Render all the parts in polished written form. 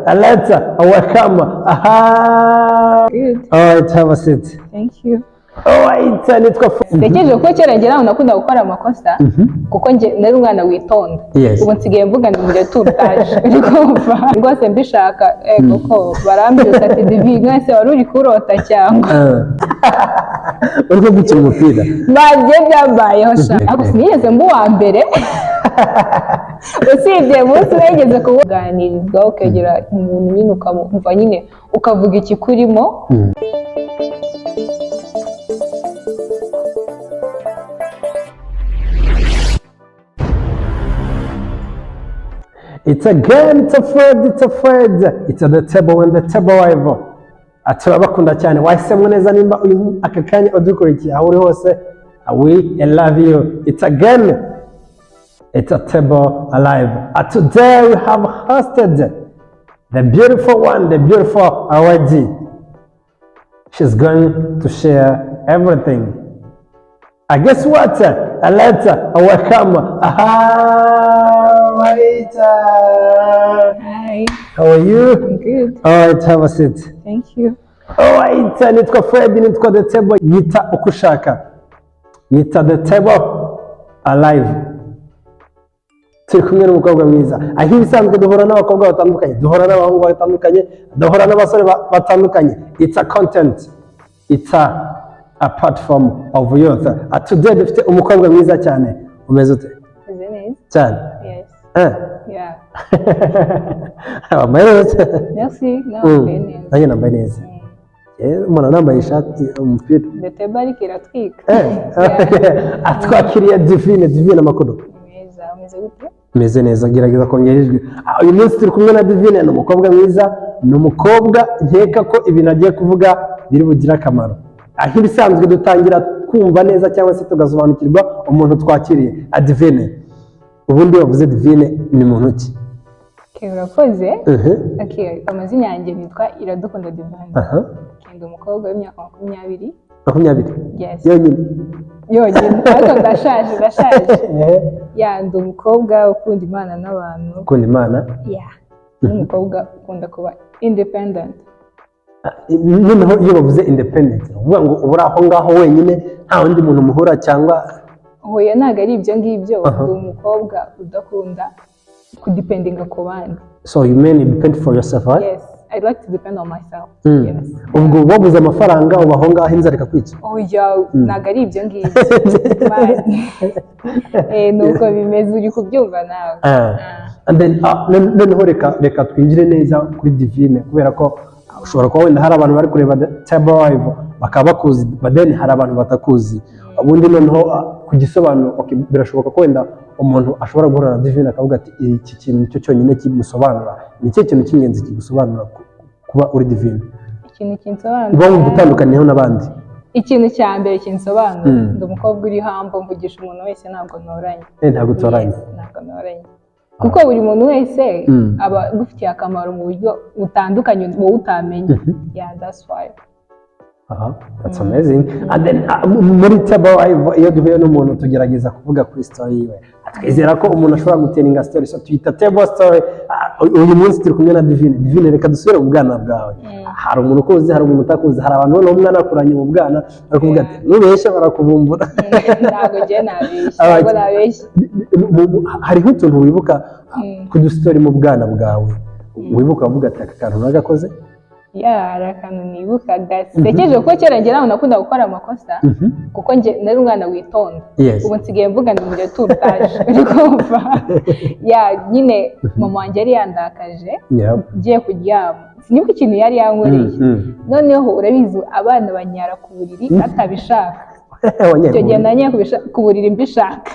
Aleta, welcome. Aha. Good. Alright, have a seat. Thank you. Alright, nitwa Ntekereje ko kera ngira ngo nakunda gukora amakosa kuko nge nari umwana witonda. Ubu nsigaye mvuga ndi muri tourtage. Urumva? Rwose mbishaka kuko barambyuka ati Divi mwese wari uri kurota cyangwa. Urwo gukina umupira. Bagiye byambayeho sha. Ako sinigeze mbu wa mbere. Usibye munsi nageze kuganiririzwa ukegera umuntu nyine ukamva nyine ukavuga ikikurimo. It's again, it's a Fred, it's at the table when the table rival. Aturabakunda cyane wahisemo neza nimba uyu akakanya udukurikiye aho uri hose. We love you. It's again, it's a table alive. Today we have hosted the beautiful one, the beautiful Wanjye. She's going to share everything. I guess what? Aleta, welcome. Right. Hi. How are you? I'm good. Alright, have a seat. Thank you. Alright, nitwa Fred, nitwa the table. Nyita uko ushaka. Nyita the table alive. Turi kumwe n'umukobwa mwiza. Aho ibisanzwe duhora n'abakobwa batandukanye, duhora n'abahungu batandukanye, duhora n'abasore batandukanye. It's a content. It's a platform of youth. Today dufite umukobwa mwiza cyane. Umeze ute? Is it? Cyane. Yes. Yeah. Wambaye neza. Merci. Nambaye neza. Nanjye nambaye neza. Umuntu nambaye ishati umupira. The table ariko iratwika. Atwakiriye Divine amakuru. Meza. Umeze gute? Meze neza, gerageza kongera ijwi. Uyu munsi turi kumwe na Divine, ni umukobwa mwiza, ni umukobwa nkeka ko ibintu agiye kuvuga biri bugira akamaro. Aho ibisanzwe dutangira kumva neza cyangwa se tugasobanukirwa umuntu twakiriye. Divine, ubundi wavuze Divine ni muntu ki? Urakoze. Amazina yanjye nitwa Iradukunda Divine. Ndi umukobwa w'imyaka 20. 20? Yes. Yonyine ariko ndashaje. Ndi umukobwa ukunda Imana n'abantu. Ukunda Imana? Umukobwa ukunda kuba independent. Noneho iyo bavuze independent uvuga ngo ubura aho ngaho wenyine nta wundi muntu muhura cyangwa oya ntago ari ibyo ngibyo. Ndi umukobwa udakunda kudependinga ku bandi. So you mean you depend for yourself, right? Yes, I like to depend on myself. Yes. Ubwo wabuze amafaranga ubaho ngaho inzara ikakwica? Oya ntago ari ibyo ngibyo. Nuko bimeze uri kubyumva nawe. And then noneho reka twinjire neza kuri Divine kubera ko ushobora kuba wenda hari abantu bari kureba table live bakaba bakuzi, but then hari abantu batakuzi. Ubundi noneho ku gisobanuro birashoboka ko wenda umuntu ashobora guhura na Divine akavuga ati iki kintu cyo cyonyine kimusobanura. Ni cyo kintu cy'ingenzi kigusobanura kuba uri Divine? Ikintu kinsobanura uba wumva utandukaniyeho n'abandi? Ikintu cya mbere kinsobanura ndi umukobwa uri hambo, mvugisha umuntu wese ntabwo ntoranye. Ntabwo utoranye? Ntabwo ntoranye. Kuko buri muntu wese aba gufitiye akamaro mu buryo butandukanye wowe utamenye. That's why. That's amazing. And then muri table live iyo duhuye n'umuntu tugerageza kuvuga kuri story yiwe. Twizera ko umuntu ashobora guteninga story, so tuyita table story. Uyu munsi turi kumwe na Divine, reka dusubire mu bwana bwawe. Hari umuntu ukuzi, hari umuntu utakuzi, hari abantu noneho umwana akuranye mu bwana ari kuvuga ati nubeshya barakuvumbura. Ntabwo je nabeshya. Hari nk'utuntu wibuka ku story mu bwana bwawe wibuka uvuga ati aka kantu nagakoze? Hari akantu nibuka ntekereje ko kera ngira ngo nakunda gukora amakosa kuko nge nari umwana witonda. Ubu nsigaye mvuga ndi muri tourtage. Urumva? Nyine mama wanjye yari yandakaje ngiye kuryama. Sinibuka ikintu yari yankoreye. Noneho urabizi abana banyara ku buriri atabishaka. Icyo gihe nanye ku buriri mbishaka.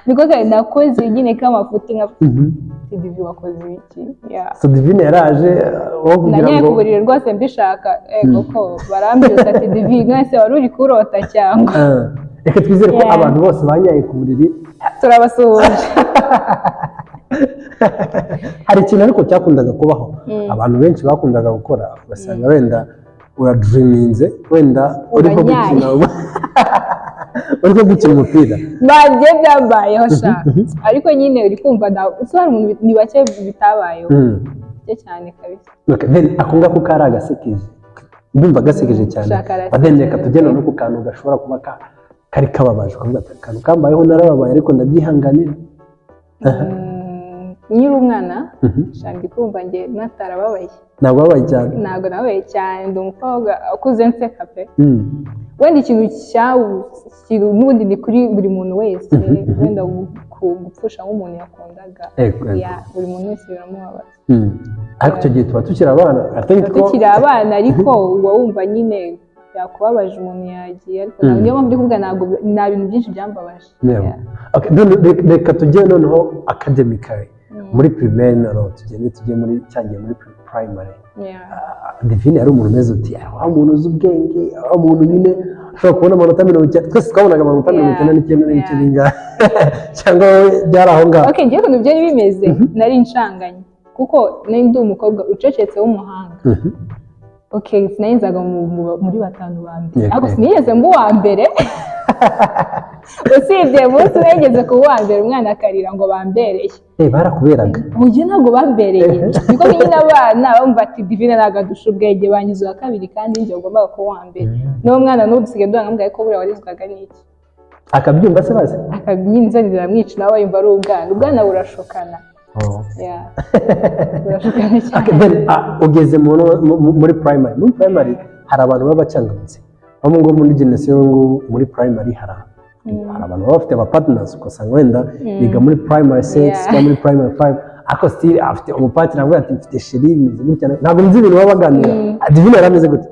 Niko kandi nakoze nyine k'amafuti nka Divine wakoze iki? So Divine yaraje wo kugira ngo nanye ku buriri rwose mbishaka kuko barambyuka ati Divine mwese wari uri kurota cyangwa. Reka twizere ko abantu bose banyaye ku buriri turabasuhuje. Hari ikintu ariko cyakundaga kubaho abantu benshi bakundaga gukora ugasanga wenda uradreaminze wenda uriho gukina uriko gukina umupira. Bagiye byambayeho sha ariko nyine uri kumva ni bake bitabayeho. gake cyane kabisa. Okay, then ako ngako kari agasekeje ndumva gasekeje cyane badendeka tugenda no ku kantu gashobora kuba kari kababaje kuvuga ati akantu kambayeho narababaye ariko ndabyihanganira. Nyiri umwana shandi kumva nge natarababaye. Ntabwo babaye cyane. Ntabwo nabaye cyane ndi umukobwa akuze nseka pe. Wenda ikintu cyawo n'ubundi ni kuri buri muntu wese wenda gupfusha nk'umuntu yakundaga buri muntu wese biramubabaza. Ariko icyo gihe tuba tukiri abana tukiri abana ariko uba wumva nyine yakubabaje umuntu yagiye ariko niyo mpamvu ndi kuvuga nta bintu byinshi byambabaje. Reka tujye noneho academically muri primaire noneho tugende tujye muri cyagiye muri primary. Divine yari umuntu umeze uti wa muntu uzi ubwenge wa muntu nyine ushobora kubona amanota 90 twese twabonaga amanota 99 n'ibice bingahe cyangwa byari aho ngaho. Okay, ngiye kuntu byari bimeze nari ncanganye kuko nari ndi umukobwa ucecetse w'umuhanga. Okay, sinayinzaga muri batanu ba mbere ariko sinigeze mbu wa mbere usibye munsi nageze ku wa mbere umwana akarira ngo bambereye. Barakuberaga ugiye ntabwo bambereye niko nyine abana bumva ati Divine nagadusha ubwenge banyize wa kabiri kandi njye ugomba ku wa mbere no mwana n'udusigaye duhangambwa ko buri warizwaga n'iki akabyumva se baze akabyinzanira mwica nawe yumva ari ubwana burashokana. Burashokana cyane. Ugeze muri primary hari abantu baba bacangamutse abo ngo muri generation muri primary hari abantu baba bafite aba partners ugasanga wenda biga muri primary 6 cyangwa muri primary 5 ako still afite umupartner avuga ati mfite Cheri bizi gutya ntabwo nzi ibintu baba baganira. Divine yarameze gute?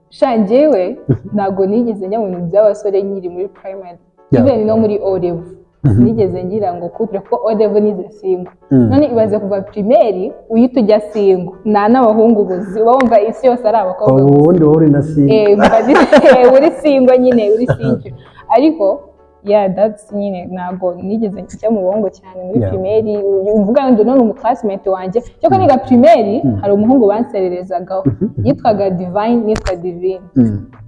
Shanjewe ntabwo nigeze njya mu bintu by'abasore nyiri muri primary even no muri O level nigeze ngira ngo couple ko O level nize single none ibaze kuva primaire uyita ujya single n'abahungu buzi bumva isi yose ari abakobwa ubundi wowe na single uri single nyine uri single ariko that's nyine ntabwo nigeze njya mu bongo cyane muri primaire uvuga ngo none mu classmate wanjye cyo ko niga primaire hari umuhungu bansererezagaho yitwaga Divine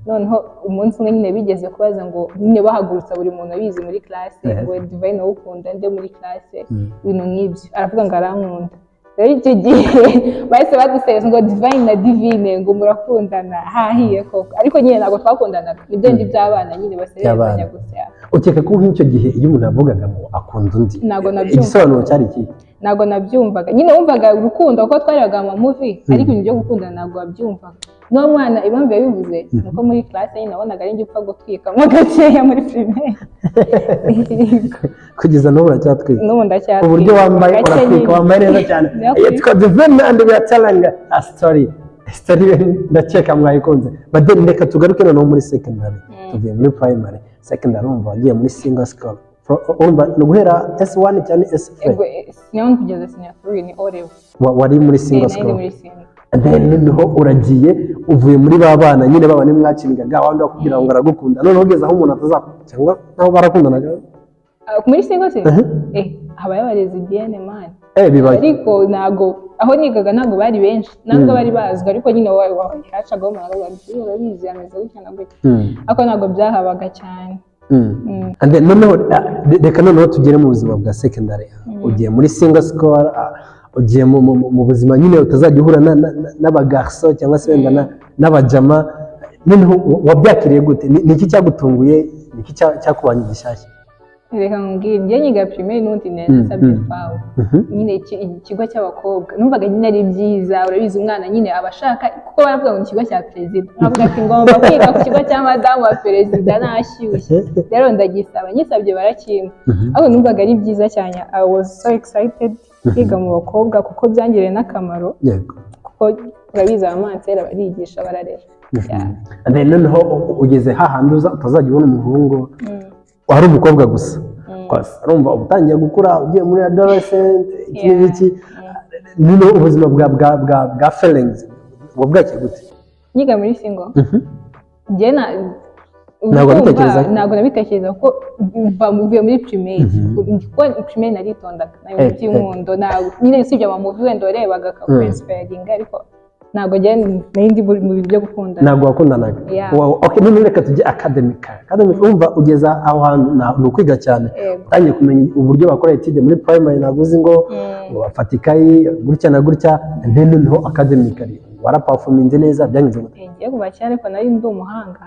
noneho umunsi umwe nyine bigeze kubaza ngo nyine bahagurutsa buri muntu abizi muri classe ngo Divine ukunda nde muri classe ibintu nk'ibyo aravuga ngo arankunda. Rero icyo gihe bahise badusereza ngo Divine na Divine ngo murakundana hahiye koko ariko nyine ntabwo twakundanaga nibyo ndi by'abana nyine basererezanya gusa. Ukeka ko nk'icyo gihe iyo umuntu avugaga ngo akunda undi igisobanuro cyari iki? Ntabwo nabyumvaga nyine wumvaga urukundo kuko twaribaga mu movie ariko ibintu byo gukundana ntabwo wabyumvaga. No mwana impamvu yabivuze nuko muri classe nyine nabonaga ari ngipfa gutwika mo gakeya muri primaire kugeza n'ubu uracyatwika n'ubu ndacyatwika uburyo wambaye uratwika wambaye neza cyane. Yitwa Divine and we are telling a story ndakeka mwayikunze but then reka tugaruke noneho muri secondary tuvuye muri primary secondary umva wagiye muri single school urumva no guhera S1 cyane S3 niyo kugeza senior 3 ni O level wari muri single school and then noneho uragiye uvuye muri babana nyine babane mwakinigaga wandi bakubwira ngo aragukunda noneho ugeze aho umuntu atazakunda cyangwa naho barakundanaga muri single se habaye abarezi bien man bibaye ariko nago aho nigaga ntabwo bari benshi ntabwo bari bazwi ariko nyine hacagaho umuntu urabizi ameze gutya na gutya ariko ntabwo byahabaga cyane. And then reka noneho tugere mu buzima bwa secondary ugiye muri single school ugiye mu buzima nyine utazajya uhura n'abagarso cyangwa se wenda n'abajama noneho wabyakiriye gute? Niki cyagutunguye niki cyakubanye gishyashya? Reka nkubwire njye nyiga primaire n'undi nasabye fawo nyine ikigo cy'abakobwa numvaga nyine ari byiza urabizi umwana nyine abashaka kuko baravuga ngo ikigo cya perezida bavuga ati ngomba kwiga ku kigo cya madamu wa perezida nashyushye rero ndagisaba nyisabye barakimpa ariko numvaga ari byiza cyane. I was so excited kwiga mu bakobwa kuko byangiriye n'akamaro kuko urabizi abamansera barigisha bararera. And then noneho ugeze hahandi utazajya ubona umuhungu wari umukobwa gusa urumva ubutangiye gukura ugiye muri adolescent iki nino ubuzima bwa feelings wabwake gute? Nyiga muri single njye ntabwo nabitekereza ko bamuvuye muri primaire kuko primaire naritondaga nayo by'inkundo nyine usibye amamuvi wenda warebaga ka inspiring ariko ntabwo njye n'indi mu bintu byo gukundana ntabwo wakundanaga okay none reka tujye academic wumva ugeza aho hantu ni ukwiga cyane utangiye kumenya uburyo bakora etide muri primary ntabwo uzi ngo bafata ikayi gutya na gutya then noneho academically waraperforminze neza byangize gute ngiye kuba cyane ariko nari ndi umuhanga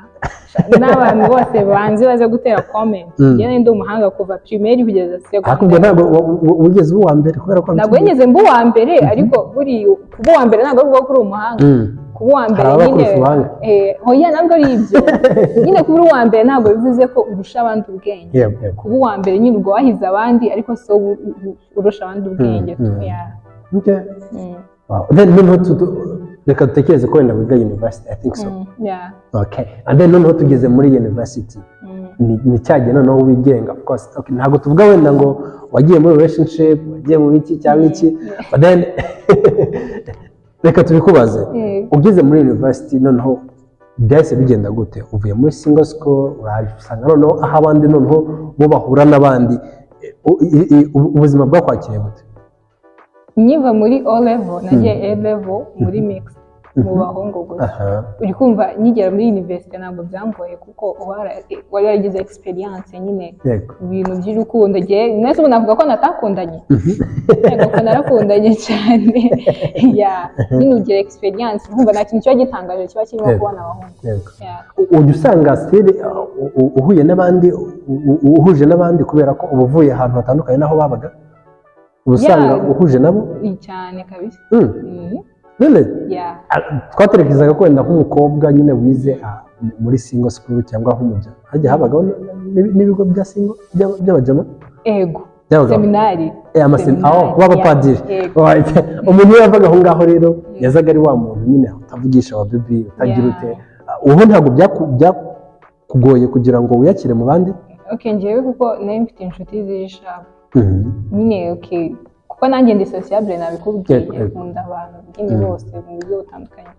n'abantu bose banzi baze gutera comment njye nari ndi umuhanga kuva primaire kugeza secondaire akubwo ntabwo ugeze uwa mbere kubera ko ntabwo ngeze mbu wa mbere ariko buri kuba wa mbere ntabwo ari kuri umuhanga kuba wa mbere nyine hoya ntabwo ari ibyo nyine kuba uwa mbere ntabwo bivuze ko urusha abandi ubwenge kuba uwa mbere nyine ubwo wahize abandi ariko so urusha abandi ubwenge okay then reka dutekereze ko wenda wiga university I think so okay and then noneho tugeze muri university ni cyagiye noneho wigenga of course okay ntabwo tuvuga wenda ngo wagiye muri relationship wagiye mu biki cyangwa iki but then reka tubikubaze ugeze muri university noneho byahise bigenda gute uvuye muri single school urasanga noneho aho abandi noneho bo bahura n'abandi ubuzima bwakwakiriye gute nyiva muri O level nagiye A level muri mixed mu bahungu gusa uri kumva nigera muri university ntabwo byangoye kuko wari yaragize experience nyine ibintu by'urukundo ngiye nese navuga ko natakundanye yego ko narakundanye cyane nyine ugira experience urumva nta kintu cyo gitangaje kiba kirimo kubona abahungu ujya usanga still uhuye n'abandi uhuje n'abandi kubera ko ubuvuye ahantu hatandukanye naho babaga usanga uhuje nabo cyane kabisa none twatekerezaga ko wenda nk'umukobwa nyine wize muri single school cyangwa nk'umujya hajya habagaho n'ibigo bya single by'abajama ego seminari w'abapadiri umuntu yavaga aho ngaho rero yazaga ari wa muntu nyine utavugisha wa bibi utagira ute ubu ntabwo byakugoye kugira ngo wiyakire mu bandi okay njyewe kuko nari mfite inshuti z'ishabo nyine okay kuko nanjye ndi sociable nabikubwiye nkunda abantu nyine bose mu buryo butandukanye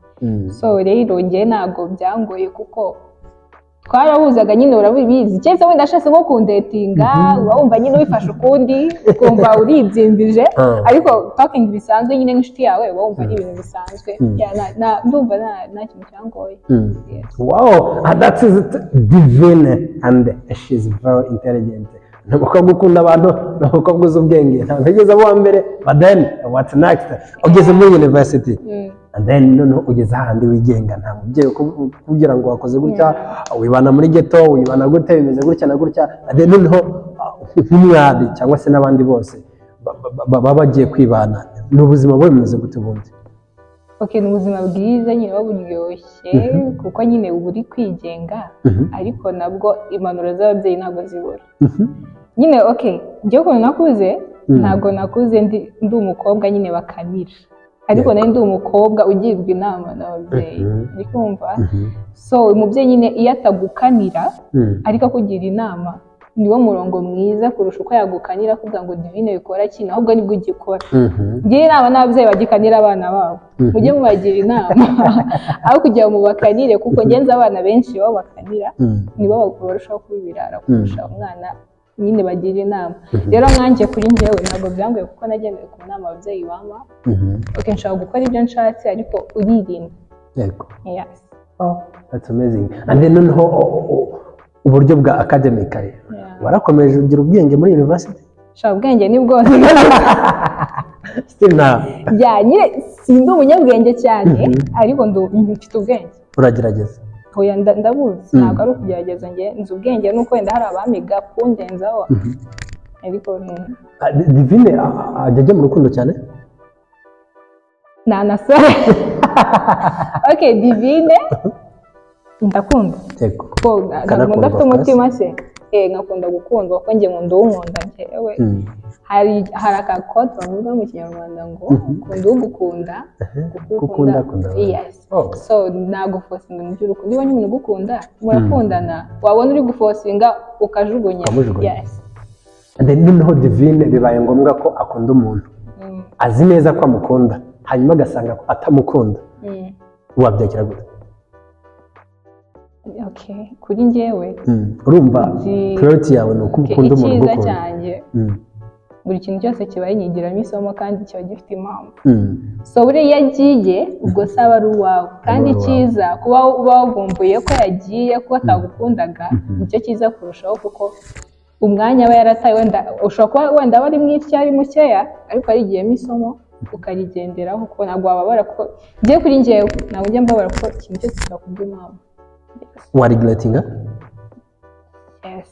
so rero njye ntabwo byangoye kuko twarahuzaga nyine urabizi cyese wenda ashatse nko kundetinga wumva nyine wifashe ukundi ukumva uribyimbije ariko talking bisanzwe nyine nk'inshuti yawe wumva ari ibintu bisanzwe ndumva nta kintu cyangoye wow that is divine and she is very intelligent ntabwo ukunda abantu ntabwo uzi ubwenge ntabwo ugeze abo wa mbere but then what's next ugeze muri university and then noneho ugeze ahandi wigenga nta mubyeyi kugira ngo wakoze gutya wibana muri ghetto wibana gute bimeze gutya na gutya and then noneho nk'umwari cyangwa se n'abandi bose baba bagiye kwibana ni ubuzima bwo bimeze gute ubundi okay ni ubuzima bwiza nyine buryoshye kuko nyine uba uri kwigenga ariko nabwo impanuro z'ababyeyi ntabwo zibura nyine okay njye ukuntu nakuze ntabwo nakuze ndi umukobwa nyine bakanira ariko nari ndi umukobwa ugirwa inama n'ababyeyi uri kumva so umubyeyi nyine iyo atagukanira ariko akugira inama niwo murongo mwiza kurusha uko yagukanira kugira ngo divine bikora kintu ahubwo nibwo ugikora ngira inama n'ababyeyi bagikanira abana babo mujye mubagira inama aho kugira ngo mubakanire kuko ngenza abana benshi babo bakanira nibo barushaho kubirara kurusha umwana nyine bagira inama rero mwanjye kuri njyewe ntabwo byangoye kuko nagendeye ku nama ababyeyi bama okay nshaka gukora ibyo nshatse ariko uririnda yego yes that's amazing and then noneho uburyo bwa academically warakomeje ugira ubwenge muri university shaka ubwenge ni bwose still now nyine sindi umunyabwenge cyane ariko mfite ubwenge uragerageza oya ndabuzi ntabwo ari ukugerageza njye nzi ubwenge nuko wenda hari abamiga kundenzaho ariko divine ajya mu rukundo cyane nanasore okay divine ndakunda kuko ntabwo ndafite umutima se nkakunda gukundwa kuko njye nkunda uwunkunda njyewe hari akakote bavuga mu kinyarwanda ngo ukunda ugukunda gukunda yes so nagufosinga mu by'urukundo niba umuntu ugukunda murakundana wabona uri gufosinga ukajugunya yes noneho divine bibaye ngombwa ko akunda umuntu azi neza ko amukunda hanyuma agasanga atamukunda wabyakira gute okay kuri njyewe urumva priority yawe ni uko ukunda umuntu icyiza cyanjye buri kintu cyose kibaye nyigiramo isomo kandi kiba gifite impamvu. So buriya yagiye ubwo saba ari uwawe kandi cyiza kuba uba wagumbuye ko yagiye ko atagukundaga nicyo cyiza kurushaho kuko umwanya aba yarataye wenda ushobora kuba wenda bari mwitya ari mukeya ariko arigiyemo isomo ukarigenderaho kuko ntabwo wababara kuko ngiye kuri njyewe ntabwo njya mbabara kuko ikintu cyose kikakubwira impamvu. Warigletinga? Yes,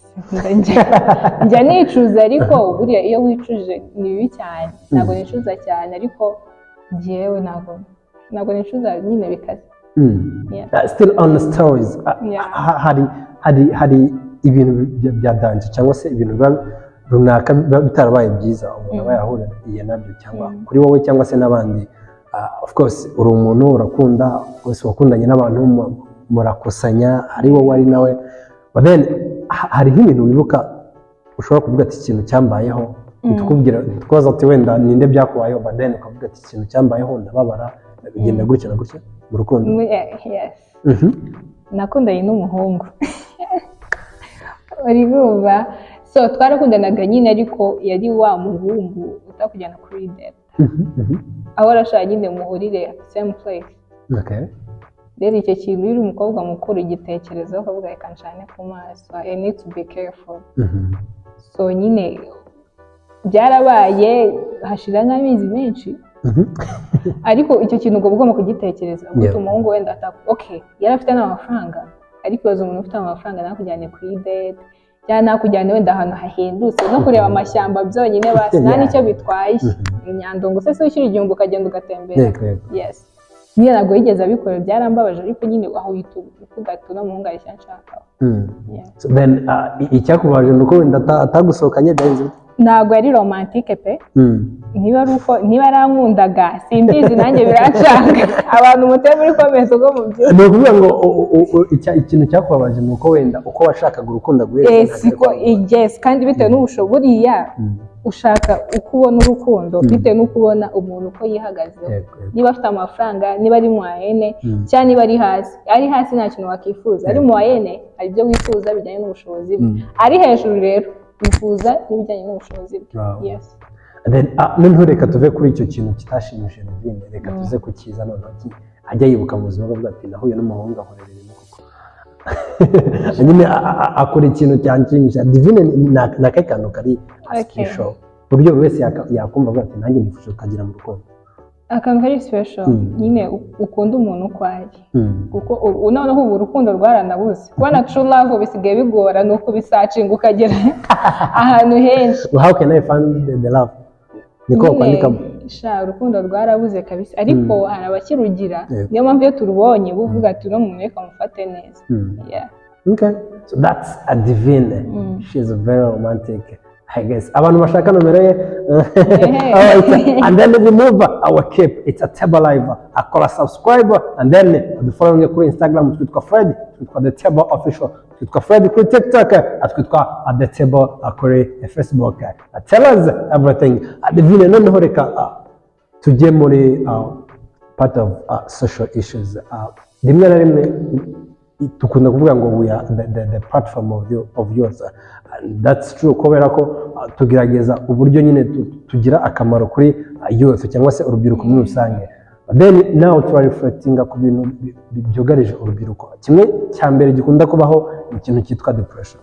njya nicuza ariko buriya iyo wicuje ni bibi cyane ntabwo nicuza cyane ariko njyewe ntabwo nicuza nyine bikaze. Still on the stories hari ibintu bya danje cyangwa se ibintu runaka bitarabaye byiza umuntu aba yarahuriye nabyo cyangwa kuri wowe cyangwa se n'abandi. Of course uri umuntu urakunda wese wakundanye n'abantu murakusanya ari wowe ari nawe, but then hariho ibintu wibuka ushobora kuvuga ati ikintu cyambayeho tukubwira twaza ati wenda ninde byakubayeho, but then ukavuga ati ikintu cyambayeho ndababara bigenda gutya na gutya mu rukundo. Yes. Nakundanye n'umuhungu uri bumva, so twarakundanaga nyine ariko yari wa muhungu utakujyana kuri date aho arashaka nyine muhurire same place. Okay. Rero icyo kintu uri umukobwa mukuru igitekerezo ukavuga reka nshane ku maso, I need to be careful. So nyine byarabaye hashira nk'amezi menshi ariko icyo kintu ugomba kugitekereza kuko umuhungu wenda okay yari afite n'amafaranga ariko yoza umuntu ufite amafaranga nakujyane kuri date cyangwa nakujyane wenda ahantu hahindutse no kureba amashyamba byonyine basi nta nicyo bitwaye inyandongo se wishyura igihumbi ukagenda ugatembera. Yes, niyo ntabwo yigeze abikora byarambabaje ariko nyine aho uvuga ati uno muhungu arishya nshaka. So then icyakubaje nuko wenda atagusohokanye byagenze ntabwo yari romantique pe. Niba arankundaga simbizi nanjye biracanga abantu muteye muri comments uko mubyumva. Ni ukuvuga ngo ikintu cyakubabaje nuko wenda uko washakaga urukundo guhereza. Yes, kandi bitewe n'ubushobozi ushaka uko ubona urukundo bitewe n'uko ubona umuntu uko yihagazeho. Niba afite amafaranga, niba ari mu wayene cyangwa niba ari hasi nta kintu wakifuza, ari mu wayene hari ibyo wifuza bijyanye n'ubushobozi bwe, ari hejuru rero wifuza n'ibijyanye n'ubushobozi bwe. Yes. Noneho reka tuve kuri icyo kintu kitashimishije Divine, reka tuze kukiza noneho ajya yibuka mu buzima bwe ati nahuye n'umuhungu ahorerera koko nyine akora ikintu cyanshimisha. Divine ni akahe kantu kari special buryo buri wese yakumva avuga ati nanjye nifuje kukagira mu rukundo? Akantu kari special nyine ukunda umuntu uko ari kuko noneho ubu urukundo rwaranabuze kubona true love bisigaye bigora nuko bisacinga ukagera ahantu henshi. How can I find the love? Niko kwandika urukundo rwarabuze kabisa ariko hari abakirugira niyo mpamvu iyo turubonye buvuga ati no muntu reka mufate neza. Okay, so that's a Divine. She is very romantic, I guess. Abantu bashaka nomero ye. And then we move our keep. It's a table live. Akora subscribe and then the following kuri Instagram twitwa Fred, twitwa the table official, twitwa Fred kuri TikTok, twitwa at the table kuri Facebook. Tell us everything. Divine noneho reka tujye muri part of social issues. Rimwe na rimwe tukunda kuvuga ngo we are the platform of yours, and that's true kubera ko tugerageza uburyo nyine tugira akamaro kuri youth cyangwa se urubyiruko muri rusange. Then now to reflecting ku bintu byugarije urubyiruko, kimwe cya mbere gikunda kubaho ni ikintu cyitwa depression.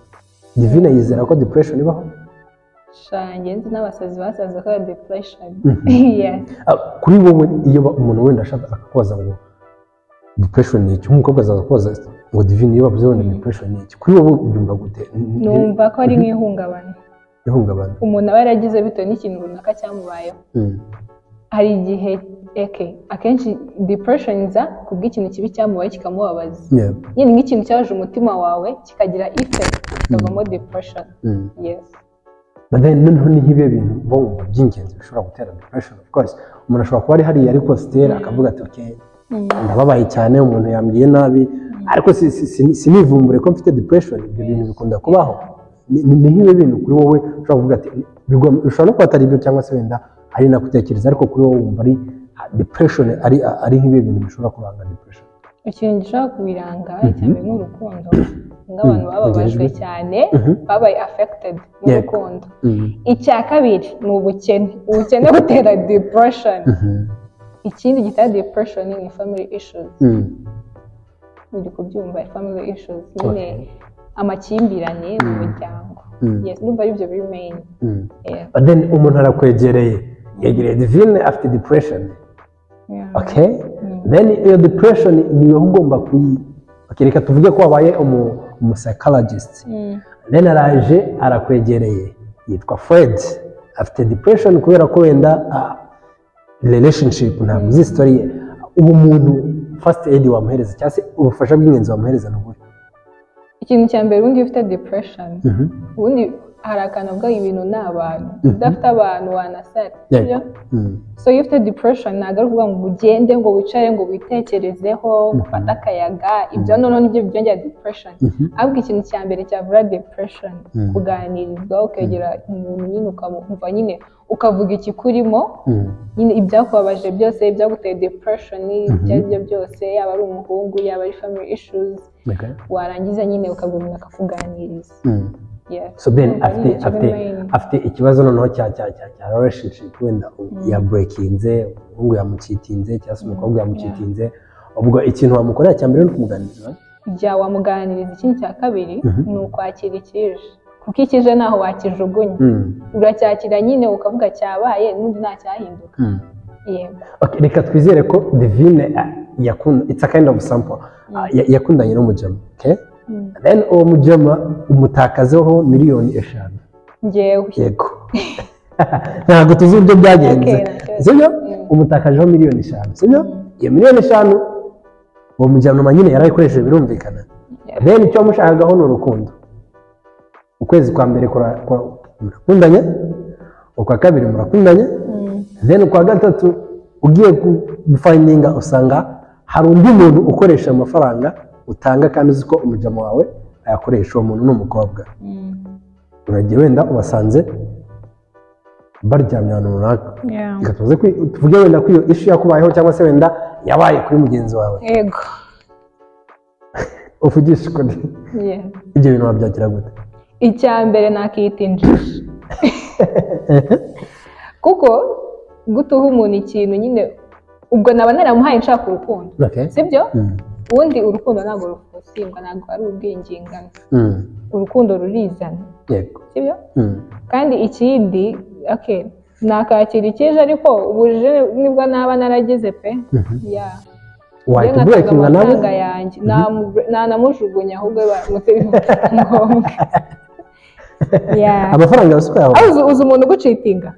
Divine yizera ko depression ibaho? Ngenzi n'abasazi basaza ko depression. Kuri wowe iyo umuntu wenda ashaka akakoza ngo depression ni iki, umukobwa azaza koza ngo Divine iyo bavuze ngo depression ni iki, kuri wowe ubyumva gute? Numva ko ari nk'ihungabana. Ihungabana umuntu aba yaragize bitewe n'ikintu runaka cyamubayeho. Hari igihe akenshi depression iza kubw'ikintu kibi cyamubaye kikamubabaza. Nyine nk'ikintu cyaje umutima wawe kikagira effect kikavamo depression. Yes. But then noneho ni nk'ibihe bintu bo by'ingenzi bishobora gutera depression. Of course umuntu ashobora kuba ari hariya ariko still akavuga ati okay ndababaye cyane, umuntu yambwiye nabi ariko sinivumbure ko mfite depression. Ibyo bintu bikunda kubaho. Ni nk'ibihe bintu kuri wowe ushobora kuvuga ati ushobora no kwatara ibyo cyangwa se wenda ari nakutekereza ariko kuri wowe wumva ari depression ari nk'ibihe bintu bishobora kuranga depression? ikintu gishobora kubiranga cyane n'urukundo nk'abantu bababajwe cyane babaye affected n'urukundo. Icya kabiri ni ubukene butera depression. Ikindi gitera depression ni family issues. Uri kubyumva family issues nyine amakimbirane mu muryango. Yes, numva ari byo biri main. But then umuntu arakwegereye yegereye divine after depression. Okay, then iyo depression niyo ugomba reka tuvuge ko wabaye psychologist. Then araje arakwegereye yitwa Fred after depression kubera ko wenda relationship ntabwo uzi story ye. Ubu muntu first aid wamuhereza cyangwa se ubufasha bw'ingenzi wamuhereza n'ubwo ikintu cya mbere ubundi ufite depression ubundi hari akantu bwa ibintu n'abantu udafite abantu wanasara. So iyo ufite depression ntabwo ari ukuvuga ngo ugende ngo wicare ngo witekerezeho ufate akayaga ibyo noneho nibyo byongera depression. ahubwo ikintu cya mbere cyavura depression kuganirizwa ukegera umuntu nyine ukamva nyine ukavuga ikikurimo nyine ibyakubabaje byose ibyaguteye depression ibyo ari byo byose yaba ari umuhungu yaba ari family issues warangiza nyine ukabwira umuntu akakuganiriza. So then afite ikibazo noneho cya relationship wenda ya breakinze umuhungu yamucitinze cyangwa se umukobwa yamucitinze ubwo ikintu wamukorera cya mbere ni ukumuganiriza wamuganiriza. Ikindi cya kabiri ni ukwakira ikije kuko ikije naho wakijugunya uracyakira nyine ukavuga cyabaye n'undi nta cyahinduka. Reka twizere ko divine yakunda it's a kind of sample yakundanye n'umujama. Then uwo mujama umutakazeho miliyoni 5. Njyewe yego ntabwo tuzi ibyo byagenze sibyo umutakajeho miliyoni 5 sibyo iyo miliyoni 5 uwo mujama nyine yarayikoresheje birumvikana. Then icyo mushakaho ni urukundo. Ukwezi kwa mbere murakundanye ukwa kabiri murakundanye then ukwa gatatu ugiye gufindinga usanga hari undi muntu ukoresha amafaranga utanga kandi uzi ko umujama wawe ayakoresha uwo muntu n'umukobwa. Uragiye wenda ubasanze baryamye ahantu runaka tuvuge wenda ko iyo issue yakubayeho cyangwa se wenda yabaye kuri mugenzi wawe yego uvugisha ukuri ibyo bintu wabyakira gute? Icya mbere nakita injiji kuko gutuha umuntu ikintu nyine ubwo naba naramuhaye nshaka urukundo sibyo? Ubundi urukundo ntabwo rufusimba ntabwo ari ubwingingano. Urukundo rurizana sibyo? Kandi ikindi nakakira ikije ariko ubujije nibwo naba naragize pe wahita amafaranga yanjye nanamujugunya ahubwo ngombwa. Amafaranga yose uko yawe uzi umuntu ugucitinga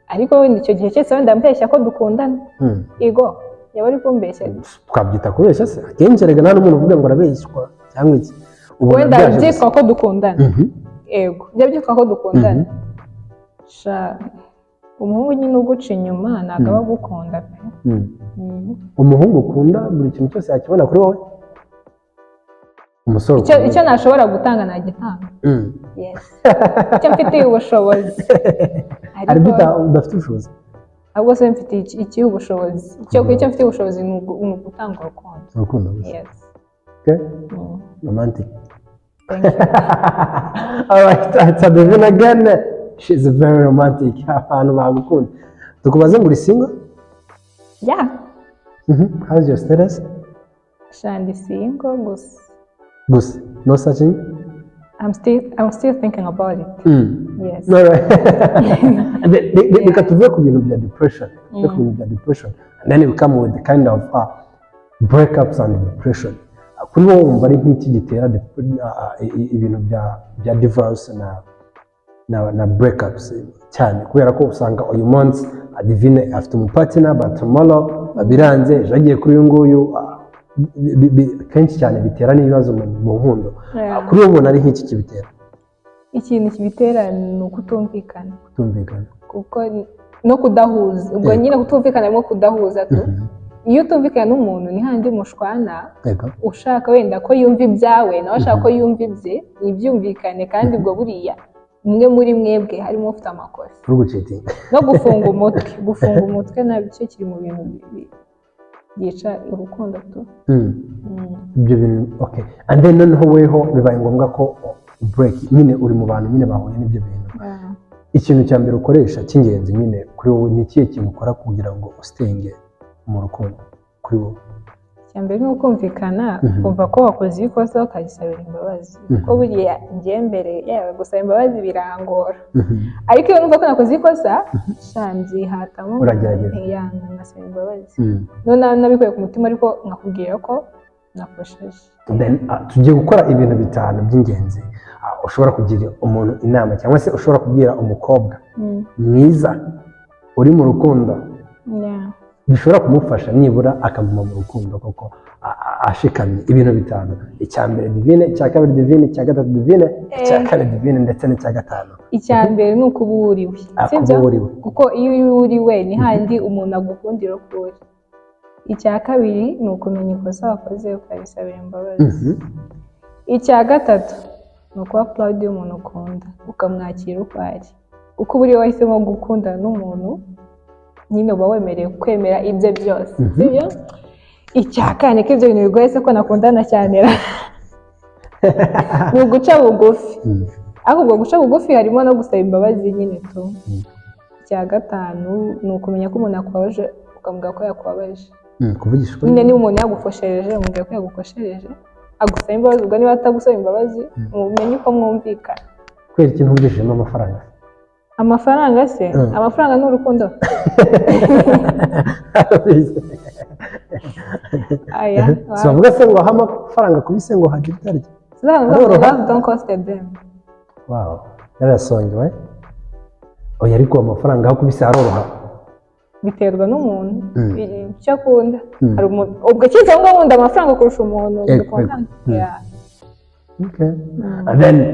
ariko wenda icyo gihe cyose wenda mbeshya ko dukundana yego yaba ari kumbeshya twabyita kubeshya se akenshi rega nta n'umuntu uvuga ngo arabeshywa cyangwa iki wenda byitwa ko dukundana yego byitwa ko dukundana umuhungu nyine uguca inyuma ntabwo aba agukunda pe. Umuhungu ukunda buri kintu cyose yakibona kuri wowe umusore icyo nashobora gutanga nagitanga. Icyo mfitiye ubushobozi ariko udafite ubushobozi ahubwo se mfite iki ubushobozi icyo mfitiye ubushobozi ni ugutanga urukundo. Romantic. Alright, Divine again. She's very romantic. Abantu bagukunda. Tukubaze ngo uri single? How's your status? Shandi single Gusa. No searching? I'm still thinking about it. Yes. No, right. Reka tuvuge ku bintu bya depression. And then we come with the kind of breakups and depression. Kuri wowe wumva ari nk'iki gitera ibintu bya divorce na breakups cyane kubera ko usanga uyu months Divine afite umupartner but tomorrow biranze ejo agiye kuri uyu nguyu kenshi cyane bitera n'ibibazo mu nkundo. Kuri wowe ubona ari nk'iki kibitera? Ikintu kibitera ni ukutumvikana kuko no kudahuza ubwo nyine kutumvikana mo kudahuza tu. Iyo utumvikana n'umuntu ni handi mushwana ushaka wenda ko yumva ibyawe nawe ashaka ko yumva ibye nibyumvikane kandi ubwo buriya umwe muri mwebwe harimo ufite amakosa no gufunga umutwe nabyo kiri mu bintu yica urukundo tu. Ibyo bintu okay, and then noneho weho bibaye ngombwa ko break nyine uri mu bantu nyine bahuye n'ibyo bintu. Ikintu cya mbere ukoresha cy'ingenzi nyine kuri wowe ni ikihe kintu ukora kugira ngo usitenge mu rukundo kuri wowe? Cyambere ni ukumvikana kumva ko wakoze ikosa ukagisabira imbabazi kuko buriya njye mbere yawe gusaba imbabazi birangora ariko iyo numva ko nakoze ikosa shanzihatamo uragerageza ngasaba imbabazi none nabikuye ku mutima ariko nkakubwira ko nakosheje. Then tugiye gukora ibintu bitanu by'ingenzi ushobora kugira umuntu inama cyangwa se ushobora kubwira umukobwa mwiza uri mu rukundo bishobora kumufasha nibura akaguma mu rukundo koko ashikamye. Ibintu bitanu: icya mbere divine, icya kabiri divine, icya gatatu divine, icya kane divine ndetse n'icya gatanu. Icya mbere ni ukuba uriwe, kuko iyo uriwe ni handi umuntu agukundira ko uri. Icya kabiri ni ukumenya ikosa wakoze ukabisabira imbabazi. Icya gatatu ni ukuba proud y'umuntu ukunda ukamwakira uko ari, uko buri wahisemo gukundana n'umuntu nyine uba wemerewe kwemera ibyo byose, sibyo? Icya kane ko ibyo bintu bigoye se ko nakundana cyane ni uguca bugufi, ariko ubwo guca bugufi harimo no gusaba imbabazi nyine tu. Icya gatanu ni ukumenya ko umuntu akwabaje ukamubwira ko yakubabaje, kuvugishwa nyine niba umuntu yagukoshereje umubwira ko yagukoshereje agusaba imbabazi, ubwo niba atagusaba imbabazi mumenye uko mwumvikana. Kubera ikintu wumvishijemo amafaranga? Amafaranga se? Amafaranga ni urukundo. Aya bavuga se ngo aha amafaranga kubise ngo hajya utarya love don't cost a damn. Wow, yarasongewe. Oya ariko amafaranga aho kubise aroroha, biterwa n'umuntu icyo akunda. Hari umuntu ubwo kiza ngo nkunda amafaranga kurusha umuntu dukundana. Okay,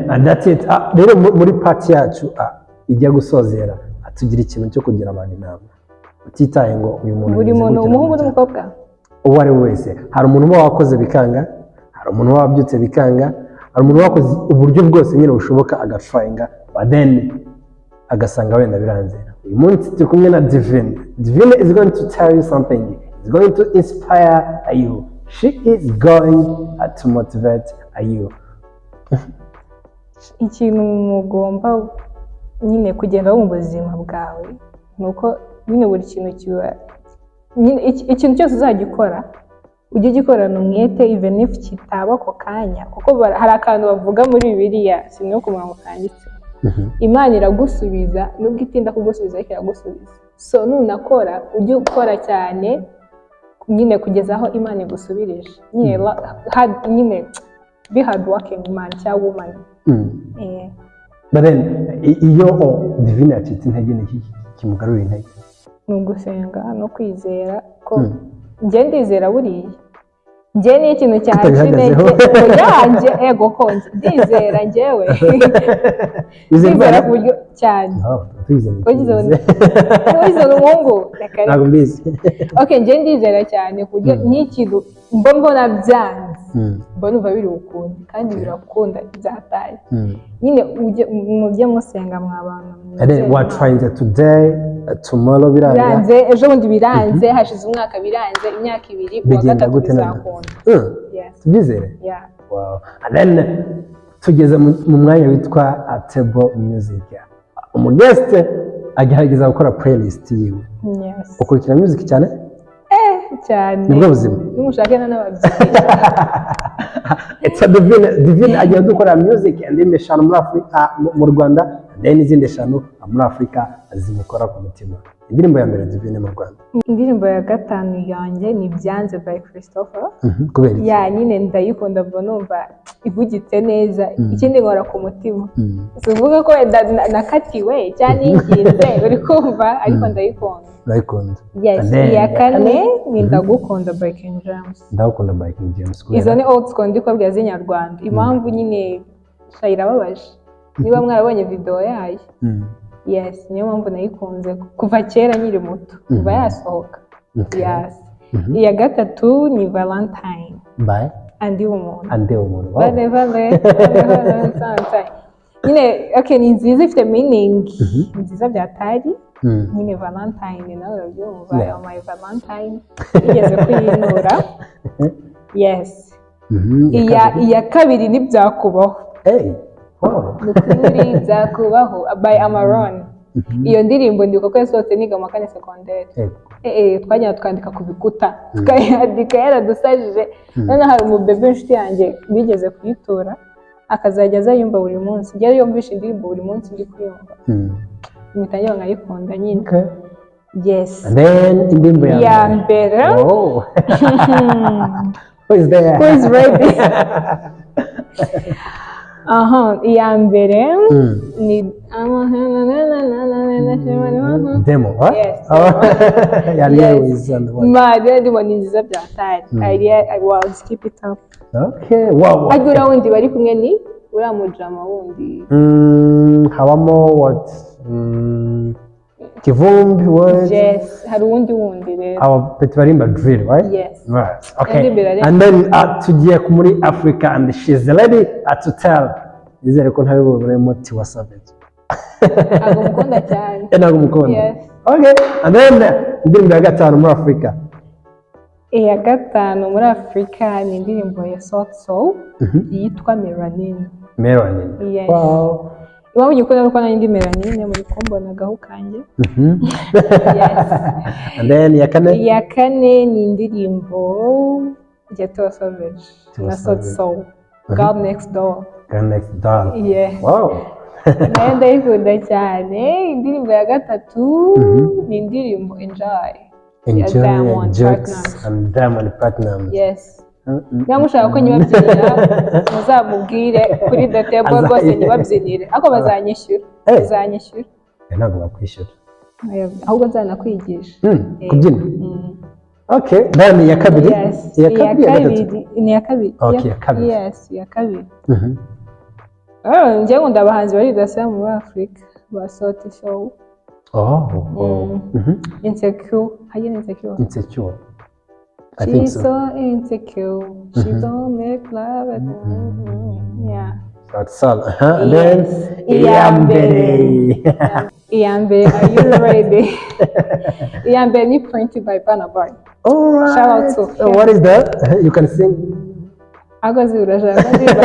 and that's it. Rero muri part yacu ijya gusozera atugira ikintu cyo kugira abantu inama utitaye ngo uyu muntu buri muntu umuhungu n'umukobwa uwo ari wese. Hari umuntu uba wakoze bikanga, hari umuntu uba wabyutse bikanga, hari umuntu wakoze uburyo bwose nyine bushoboka agafayinga but then agasanga wenda biranze. Uyu munsi turi kumwe na Divine. Divine is going to tell you something, is going to inspire you, she is going to motivate you. Ikintu mugomba nyine kugenda mu buzima bwawe nuko nyine buri kintu kiba nyine ikintu cyose uzagikora ujye gikorana umwete even if kitaba ko kanya, kuko hari akantu bavuga muri Bibiliya sinyo ku murongo kanditse, Imana iragusubiza nubwo itinda kugusubiza ariko iragusubiza. So nunakora ujye ukora cyane nyine kugeza aho Imana igusubirije. Nyine be hard working man cyangwa woman. But then iyo Divine yacitse intege n'iki kimugarurira intege? Ni ugusenga no kwizera ko njye ndizera buriya njye ni ikintu cyanjye yanjye ego konje ndizera njyewe ndizera ku buryo cyane twizera umuhungu ntabwo mbizi. Okay, njye ndizera cyane ku buryo n'ikintu mbona byanze mbona uva biri ukundi kandi birakunda byataye nyine mujye musenga mw'abantu. We're trying today, tomorrow biranze, ejo bundi biranze, hashize umwaka biranze, imyaka 2 uwa gatatu bizakunda. Tubyizere? Wow. And then tugeze mu mwanya witwa Table Music. Umugeste agerageza gukora playlist yiwe. Ukurikira music cyane? Cyane. Nibwo buzima. Nimushakena n'ababyeyi. It's a Divine agiye dukora music and imeshano muri Afrika mu Rwanda, then izindi eshanu muri Afrika zimukora ku mutima. Indirimbo ya mbere Divine mu Rwanda? Indirimbo ya gatanu yanjye ni Byanze by Christopher. Kubera iki? Ya nyine ndayikunda mbona numva ivugitse neza, ikindi nkora ku mutima. Sivuga ko nakatiwe cyane inginze uri kumva ariko ndayikunda. Ndayikunda. Yes, iya kane ni Ndagukunda by King James. Ndagukunda by King James. Izo ni old school ndiko bya z'inyarwanda. Impamvu nyine shayirababaje. Niba mwarabonye video yayo. Yes, niyo mpamvu nayikunze kuva kera nyiri muto kuva yasohoka. Yes. Iya gatatu ni Valentine by Andi Umuntu. Andi Umuntu. Valentine. Nyine okay, ni nziza ifite meaning nziza byatari nyine Valentine nawe urabyumva my Valentine igeze kuyinura. Yes. Iya kabiri ntibyakubaho. Nukuri byakubaho by Amaron. Iyo ndirimbo ndiko ko yasohotse niga mu kane secondaire. Twajya twandika ku bikuta tukayandika yaradusajije. None hari umubebe inshuti yanjye bigeze kuyitura akazajya azayumva buri munsi. Njye yumvisha indirimbo buri munsi ndi kuyumva. Imitanyo nkayikunda nyine. Yes. And then indirimbo ya mbere. Who is there? Who is ready? Iya mbere ni demo, what? Yes. Ndimo ni nziza byatari. I was keep it up. Okay, wow. Agura wundi bari kumwe ni uramujama wundi. Habamo what? Kivumbi word. Yes, hari wundi rero. Our Petvarimba drill, right? Yes. Right. Okay. And then tugiye muri Africa and she's ready to tell. Izere ko ntawe bubure moti wa Savage. Agumukunda cyane. Nagumukunda. Yes. Okay. And then indirimbo ya gatanu muri Africa. Iya gatanu muri Africa ni indirimbo ya South Soul yitwa Melanin. Melanin. Yes. Wow. Iwawe nyikunda nuko nandi Melanin muri kombona gaho kanje. Yes. And then ya kane? Iya kane ni indirimbo ya Savage na South Soul. God Next Door. God Next Door. Yeah. Wow. Nayo ndayikunda cyane. Indirimbo ya gatatu ni indirimbo Enjoy. Diamond Jokes and Diamond Platinum. Yes. Namushaka ko nyibabyinira muzamubwire kuri the table rwose nyibabyinire ako bazanyishyura. Bazanyishyura. Ntabwo bakwishyura. Ahubwo nzanakwigisha. Kubyina. Okay, then ya kabiri. Ya kabiri ni ya kabiri. Okay, ya kabiri. Yes, ya kabiri. Njye nkunda abahanzi bari dasa muri Africa ba Sauti Show. Insecure. How you insecure? Insecure. I She's think so. so insecure. She don't make love. Yeah. That's all. And then Iyambere. Iyambere, are you ready? Iyambere ni printed by Barnaby. All right. Shout out to him. What is that? You can sing. Agozi urashaka ndirimbo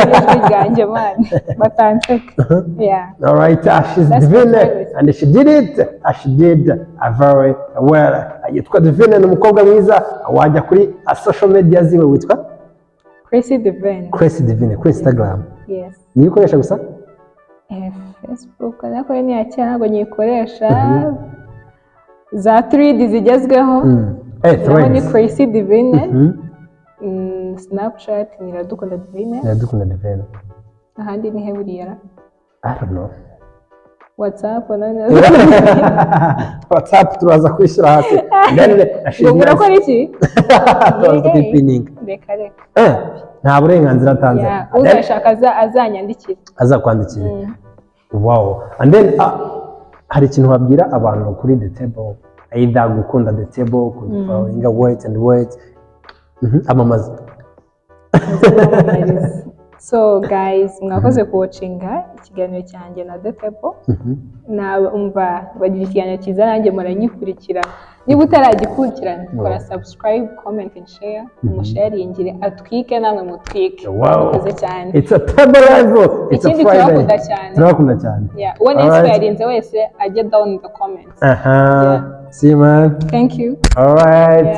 ryanjye man batanseka. Yeah. All right. She's divine and she did it. She did very well. Yitwa Divine ni umukobwa mwiza wajya kuri social media ziwe witwa Crazy Divine. Crazy Divine kuri Instagram. Yes. Niyo ukoresha gusa? Facebook nako ni yakira ntabwo nyikoresha. Za 3D zigezweho. Ni Crazy Divine. Snapchat ni Iradukunda Divine. Iradukunda Divine. Ahandi ni heburiya. I don't know. WhatsApp none. WhatsApp turaza kwishyira hasi. Ubura ko iki? Turaza kwipininga. Nta burenganzira atanze. Uzashaka azanyandikira. Azakwandikira. Wow. And then hari ikintu wabwira abantu kuri the table. Either gukunda the table, following wait and wait. Amamaza. So guys, mwakoze kuwatchinga ikiganiro cyanjye na The Table. Umva bagira ikiganiro cyiza nanjye muranyikurikira. Niba utaragikurikirana kora subscribe, comment and share. Umusharingire atwike namwe mutwike. Mwakoze cyane. It's a table level. It's a Friday. Turakunda cyane. Yeah. When inspired wese ajye down in the comments. See you man. Thank you. All right.